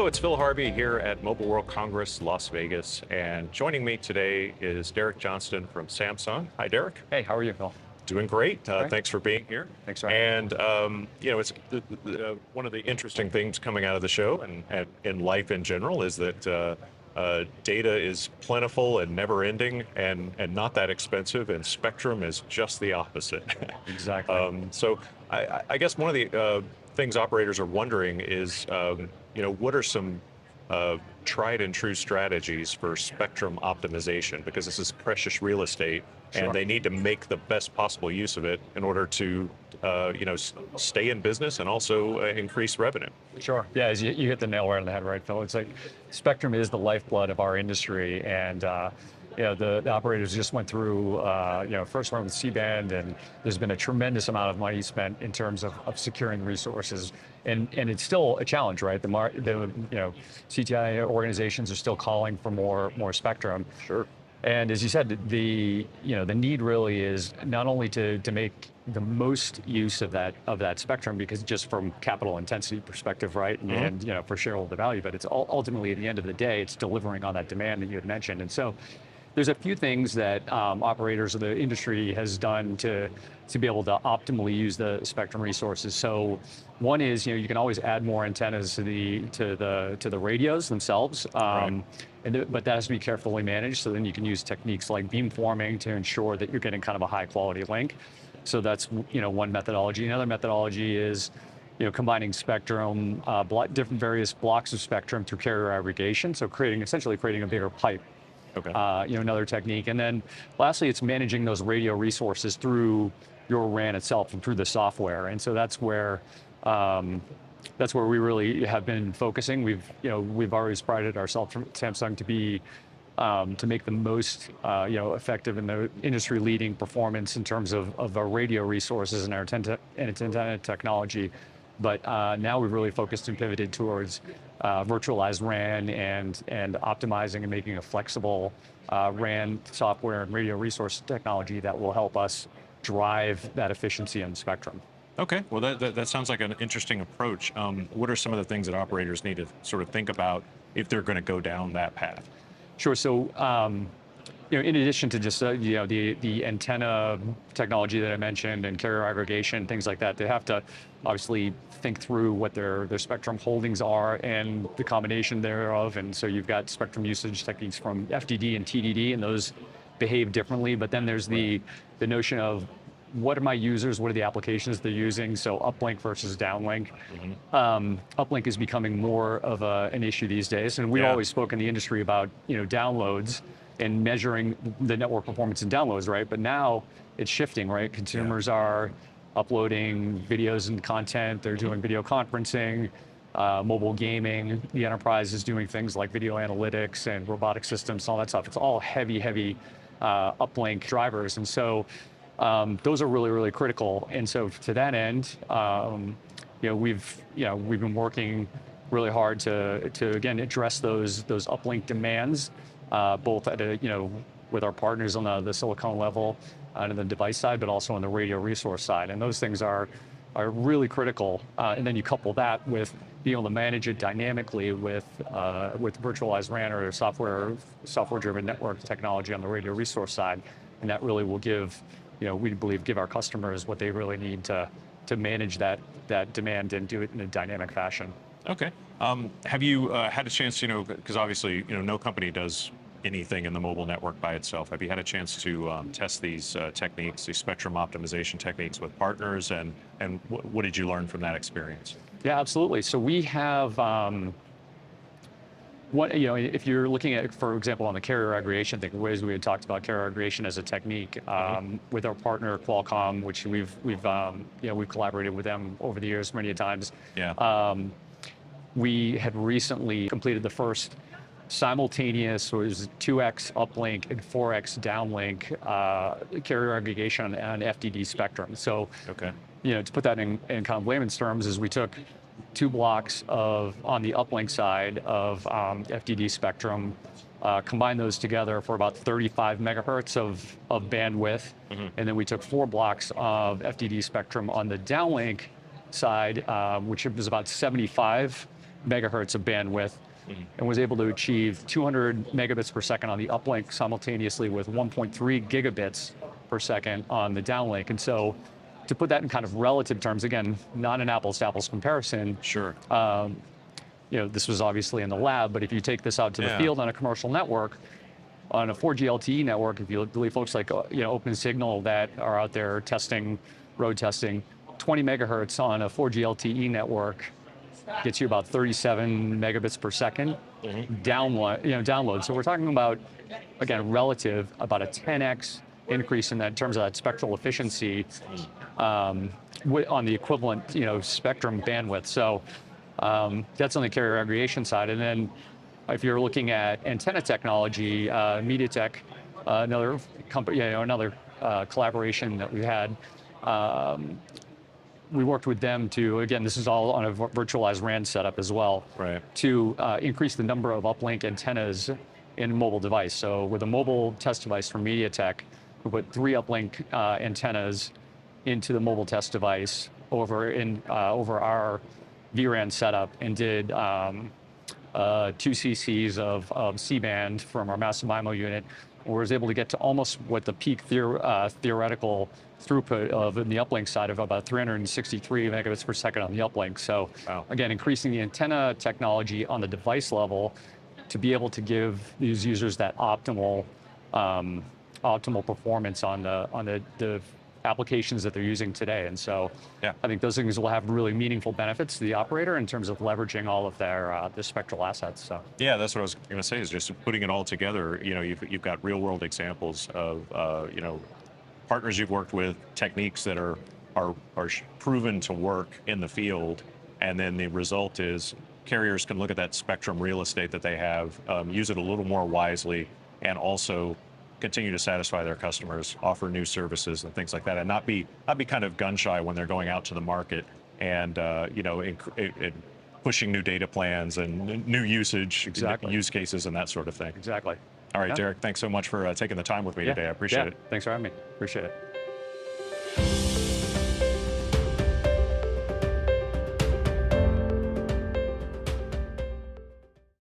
it's Phil Harvey here at Mobile World Congress, Las Vegas, and joining me today is Derek Johnston from Samsung. Hi, Derek. Hey, how are you, Phil? Doing great. Great. Thanks for being here. Thanks for having me. And it's one of the interesting things coming out of the show and in life in general is that data is plentiful and never-ending and not that expensive, and Spectrum is just the opposite. Exactly. So I guess one of the things operators are wondering is, what are some tried and true strategies for spectrum optimization? Because this is precious real estate, Sure. and they need to make the best possible use of it in order to, stay in business and also increase revenue. Sure. Yeah, as you hit the nail right on the head, right, Phil? It's like Spectrum is the lifeblood of our industry, and the operators just went through, first round with C-band, and there's been a tremendous amount of money spent in terms of securing resources, and it's still a challenge, right? The CTI organizations are still calling for more spectrum. Sure. And as you said, the need really is not only to make the most use of that spectrum, because just from capital intensity perspective, right, and for shareholder value, but it's ultimately at the end of the day, it's delivering on that demand that you had mentioned. And so there's a few things that operators of the industry has done to be able to optimally use the spectrum resources. So one is, you can always add more antennas to the radios themselves, Right. but that has to be carefully managed. So then you can use techniques like beamforming to ensure that you're getting kind of a high quality link. So that's one methodology. Another methodology is combining spectrum, different various blocks of spectrum through carrier aggregation. So essentially creating a bigger pipe. Okay. Another technique. And then lastly, it's managing those radio resources through your RAN itself and through the software. And so that's where we really have been focusing. We've always prided ourselves from Samsung to be to make the most effective in the industry leading performance in terms of our radio resources and our antenna technology. But now we've really focused and pivoted towards virtualized RAN and optimizing and making a flexible RAN software and radio resource technology that will help us drive that efficiency on the spectrum. Okay, well that sounds like an interesting approach. What are some of the things that operators need to sort of think about if they're going to go down that path? Sure. So, in addition to just the antenna technology that I mentioned and carrier aggregation, things like that, they have to obviously think through what their spectrum holdings are and the combination thereof. And so you've got spectrum usage techniques from FDD and TDD, and those behave differently. But then there's the notion of what are my users, what are the applications they're using, so uplink versus downlink. Uplink is becoming more of an issue these days, and we've always spoken in the industry about downloads and measuring the network performance in downloads, right? But now it's shifting, right? Consumers are uploading videos and content, they're doing video conferencing, mobile gaming, the enterprise is doing things like video analytics and robotic systems, all that stuff. It's all heavy uplink drivers, and so those are really, really critical. And so to that end, we've been working really hard to again address those uplink demands, both at with our partners on the silicon level on the device side, but also on the radio resource side. And those things are really critical. And then you couple that with being able to manage it dynamically with virtualized RAN or software-driven network technology on the radio resource side, and that really will give we believe give our customers what they really need to manage that demand and do it in a dynamic fashion. Okay. Have you had a chance, because obviously, no company does anything in the mobile network by itself. Have you had a chance to test these techniques, these spectrum optimization techniques with partners, and what did you learn from that experience? Yeah, absolutely. So we have, if you're looking at, for example, on the carrier aggregation thing, ways we had talked about carrier aggregation as a technique with our partner Qualcomm, which we've collaborated with them over the years many times. Yeah. We had recently completed the first simultaneous, so it was 2x uplink and 4x downlink carrier aggregation on FDD spectrum. So, okay. To put that in kind of layman's terms, is we took 2 blocks on the uplink side of FDD spectrum, combined those together for about 35 megahertz of bandwidth, and then we took 4 blocks of FDD spectrum on the downlink side, which was about 75 megahertz of bandwidth, and was able to achieve 200 megabits per second on the uplink simultaneously with 1.3 gigabits per second on the downlink. And so to put that in kind of relative terms, again, not an apples to apples comparison. Sure. This was obviously in the lab, but if you take this out to the field on a commercial network, on a 4G LTE network, if you believe folks like Open Signal that are out there testing, road testing, 20 megahertz on a 4G LTE network gets you about 37 megabits per second download. So we're talking about, again, relative, about a 10x increase in that in terms of that spectral efficiency on the equivalent spectrum bandwidth. So that's on the carrier aggregation side. And then if you're looking at antenna technology, MediaTek, another company, another collaboration that we had. We worked with them to, again, this is all on a virtualized RAN setup as well, right, to increase the number of uplink antennas in a mobile device. So with a mobile test device from MediaTek, we put 3 uplink antennas into the mobile test device over our vRAN setup, and did 2 cc's of C-band from our massive MIMO unit, and was able to get to almost what the peak theoretical throughput of in the uplink side of about 363 megabits per second on the uplink. So again, increasing the antenna technology on the device level to be able to give these users that optimal performance on the applications that they're using today. And so I think those things will have really meaningful benefits to the operator in terms of leveraging all of their the spectral assets. So yeah, that's what I was going to say, is just putting it all together. You've got real world examples of partners you've worked with, techniques that are proven to work in the field, and then the result is carriers can look at that spectrum real estate that they have, use it a little more wisely, and also continue to satisfy their customers, offer new services and things like that, and not be kind of gun shy when they're going out to the market and pushing new data plans and new usage, use cases and that sort of thing. Exactly. All right, Derek, thanks so much for taking the time with me today. I appreciate it. Thanks for having me. Appreciate it.